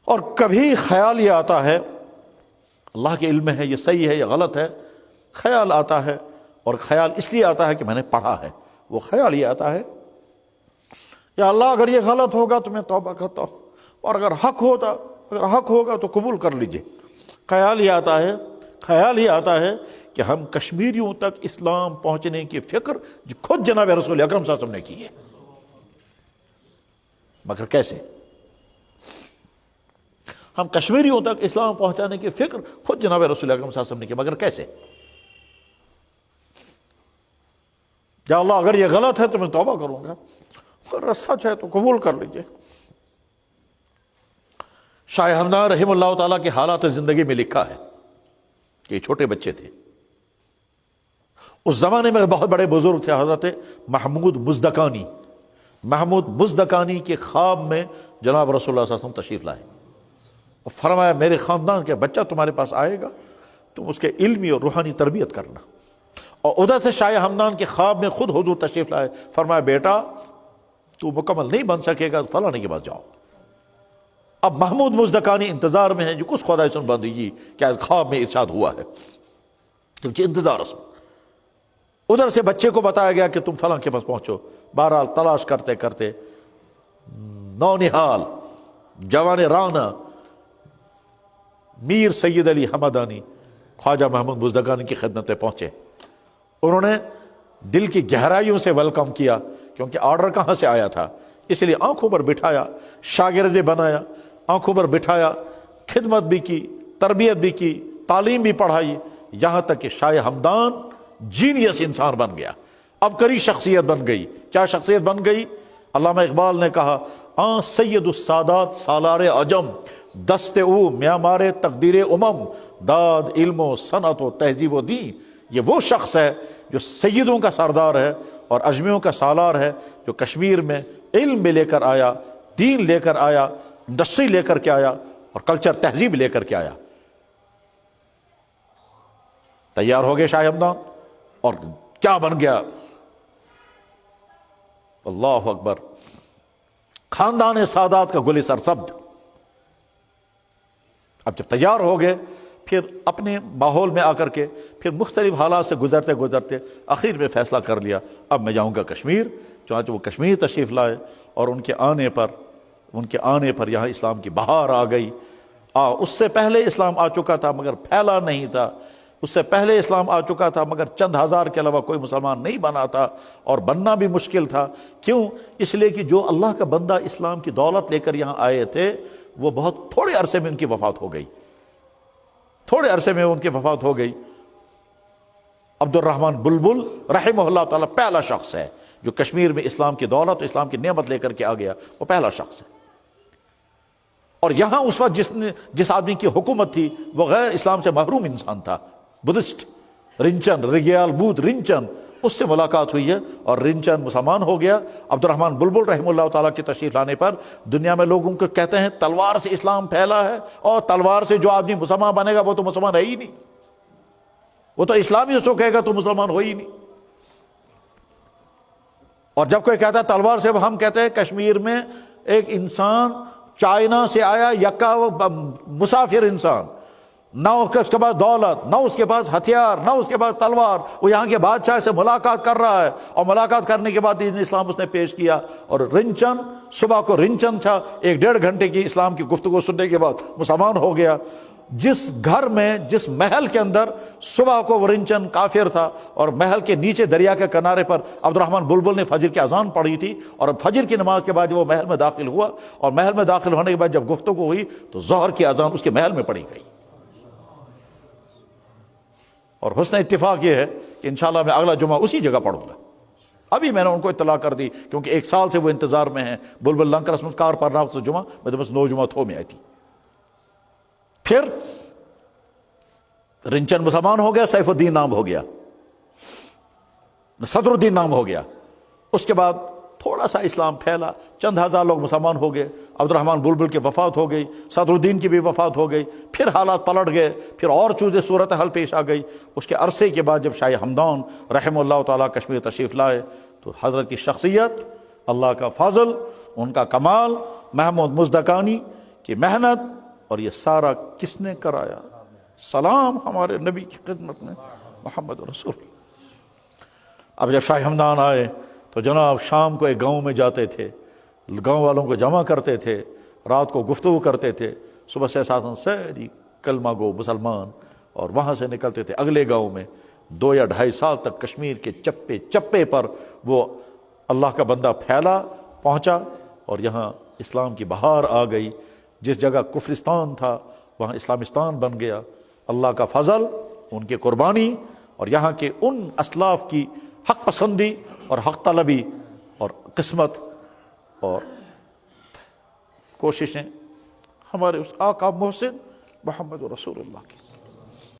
اور کبھی خیال یہ آتا ہے، اللہ کے علم میں ہے یہ صحیح ہے یہ غلط ہے، خیال آتا ہے، اور خیال اس لیے آتا ہے کہ میں نے پڑھا ہے، وہ خیال یہ آتا ہے یا اللہ اگر یہ غلط ہوگا تو میں توبہ کرتا ہوں، اور اگر حق ہوگا تو قبول کر لیجئے۔ خیال یہ آتا ہے کہ ہم کشمیریوں تک اسلام پہنچنے کی فکر جو خود جناب رسول اکرم صلی اللہ علیہ وسلم نے کی ہے، مگر کیسے؟ ہم کشمیریوں تک اسلام پہنچانے کی فکر خود جناب رسول اکرم صلی اللہ علیہ وسلم نے کی، مگر کیسے؟ یا اللہ اگر یہ غلط ہے تو میں توبہ کروں گا، اگر سچ ہے تو قبول کر لیجئے۔ شاہ ہمدان رحمہ اللہ تعالیٰ کے حالات زندگی میں لکھا ہے کہ یہ چھوٹے بچے تھے، اس زمانے میں بہت بڑے بزرگ تھے، حضرت محمود مزدکانی کے خواب میں جناب رسول اللہ صلی اللہ علیہ وسلم تشریف لائے اور فرمایا میرے خاندان کے بچہ تمہارے پاس آئے گا، تم اس کے علمی اور روحانی تربیت کرنا۔ اور ادھر سے شاہ ہمدان کے خواب میں خود حضور تشریف لائے، فرمایا بیٹا تو مکمل نہیں بن سکے گا، فلانے کے پاس جاؤ۔ اب محمود مزدکانی انتظار میں ہیں جو کس خدای سن بندی جی کیا خواب میں ارشاد ہوا ہے، کیونکہ انتظار اس میں ادھر سے بچے کو بتایا گیا کہ تم فلاں کے پاس پہنچو۔ بہرحال تلاش کرتے کرتے نونہال جوان رانا میر سید علی حمدانی خواجہ محمود مزدکانی کی خدمت میں پہنچے۔ انہوں نے دل کی گہرائیوں سے ویلکم کیا، کیونکہ آرڈر کہاں سے آیا تھا، اس لیے آنکھوں پر بٹھایا، شاگرد بنایا، آنکھوں پر بٹھایا، خدمت بھی کی، تربیت بھی کی، تعلیم بھی پڑھائی، یہاں تک کہ شاہ ہمدان جینیس انسان بن گیا، اب کری شخصیت بن گئی۔ کیا شخصیت بن گئی؟ علامہ اقبال نے کہا آن سید السادات سالار عجم، دست او معمار تقدیر امم، داد علم و صنعت و تہذیب و دین۔ یہ وہ شخص ہے جو سیدوں کا سردار ہے اور اجمیوں کا سالار ہے، جو کشمیر میں علم بھی لے کر آیا، دین لے کر آیا، انڈسٹری لے کر کے آیا، اور کلچر تہذیب لے کر کے آیا۔ تیار ہو گئے شاہ ہمدان، اور کیا بن گیا؟ اللہ اکبر، خاندان سادات کا گل سرسبد۔ اب جب تیار ہو گئے، پھر اپنے ماحول میں آ کر کے پھر مختلف حالات سے گزرتے گزرتے آخر میں فیصلہ کر لیا اب میں جاؤں گا کشمیر۔ چنانچہ وہ کشمیر تشریف لائے، اور ان کے آنے پر یہاں اسلام کی بہار آ گئی۔ اس سے پہلے اسلام آ چکا تھا مگر پھیلا نہیں تھا، اس سے پہلے اسلام آ چکا تھا مگر چند ہزار کے علاوہ کوئی مسلمان نہیں بنا تھا، اور بننا بھی مشکل تھا۔ کیوں؟ اس لیے کہ جو اللہ کا بندہ اسلام کی دولت لے کر یہاں آئے تھے وہ بہت تھوڑے عرصے میں ان کی وفات ہو گئی، عبد الرحمن بلبل رحمہ اللہ تعالیٰ پہلا شخص ہے جو کشمیر میں اسلام کی دولت، اسلام کی نعمت لے کر کے آ گیا، وہ پہلا شخص ہے۔ اور یہاں اس وقت جس آدمی کی حکومت تھی وہ غیر اسلام سے محروم انسان تھا، بدھسٹ، رنچن، رگیال بودھ رنچن، اس سے ملاقات ہوئی ہے اور رنچن مسلمان ہو گیا۔ عبد الرحمن بلبل رحمہ اللہ تعالیٰ کی تشریف لانے پر دنیا میں لوگوں کو کہتے ہیں تلوار سے اسلام پھیلا ہے، اور تلوار سے جو آدمی مسلمان بنے گا وہ تو مسلمان ہے ہی نہیں، وہ تو اسلامی اس کو کہے گا تو مسلمان ہو ہی نہیں۔ اور جب کوئی کہتا ہے تلوار سے، ہم کہتے ہیں کشمیر میں ایک انسان چائنا سے آیا، یکا مسافر انسان، نہ اس کے پاس دولت، نہ اس کے پاس ہتھیار، نہ اس کے پاس تلوار، وہ یہاں کے بادشاہ سے ملاقات کر رہا ہے، اور ملاقات کرنے کے بعد دین اسلام اس نے پیش کیا، اور رنچن صبح کو رنچن تھا، 1.5 گھنٹے کی اسلام کی گفتگو سننے کے بعد مسلمان ہو گیا۔ جس گھر میں، جس محل کے اندر صبح کو وہ رنچن کافر تھا، اور محل کے نیچے دریا کے کنارے پر عبد الرحمن بلبل نے فجر کی اذان پڑھی تھی، اور فجر کی نماز کے بعد وہ محل میں داخل ہوا، اور محل میں داخل ہونے کے بعد جب گفتگو ہوئی تو ظہر کی اذان اس کے محل میں پڑھی گئی۔ اور حسن اتفاق یہ ہے کہ انشاءاللہ میں اگلا جمعہ اسی جگہ پڑھوں گا۔ ابھی میں نے ان کو اطلاع کر دی کیونکہ 1 سال سے وہ انتظار میں ہیں، بلبل لنگ کرسمس کار پر رہا اس جمعہ میں تو بس 9 جمعہ تھو میں آئی تھی۔ پھر رنچن مسلمان ہو گیا، سیف الدین نام ہو گیا، صدر الدین نام ہو گیا۔ اس کے بعد تھوڑا سا اسلام پھیلا، چند ہزار لوگ مسلمان ہو گئے، عبد الرحمن بلبل کی وفات ہو گئی، صدر الدین کی بھی وفات ہو گئی، پھر حالات پلٹ گئے، پھر اور چیزیں صورتحال پیش آ گئی۔ اس کے عرصے کے بعد جب شاہ ہمدان رحمہ اللہ تعالیٰ کشمیر تشریف لائے تو حضرت کی شخصیت، اللہ کا فضل، ان کا کمال، محمود مزدکانی کی محنت اور یہ سارا کس نے کرایا؟ سلام ہمارے نبی کی خدمت میں محمد رسول۔ اب جب شاہ ہمدان آئے تو جناب شام کو ایک گاؤں میں جاتے تھے، گاؤں والوں کو جمع کرتے تھے، رات کو گفتگو کرتے تھے، صبح سے ساتھ ساری کلمہ گو مسلمان، اور وہاں سے نکلتے تھے اگلے گاؤں میں۔ 2 یا 2.5 سال تک کشمیر کے چپے چپے پر وہ اللہ کا بندہ پھیلا، پہنچا، اور یہاں اسلام کی بہار آ گئی۔ جس جگہ کفرستان تھا وہاں اسلامستان بن گیا۔ اللہ کا فضل، ان کی قربانی، اور یہاں کے ان اسلاف کی حق پسندی اور حق طلبی اور قسمت اور کوششیں ہمارے اس آقا محسن محمد رسول اللہ کی۔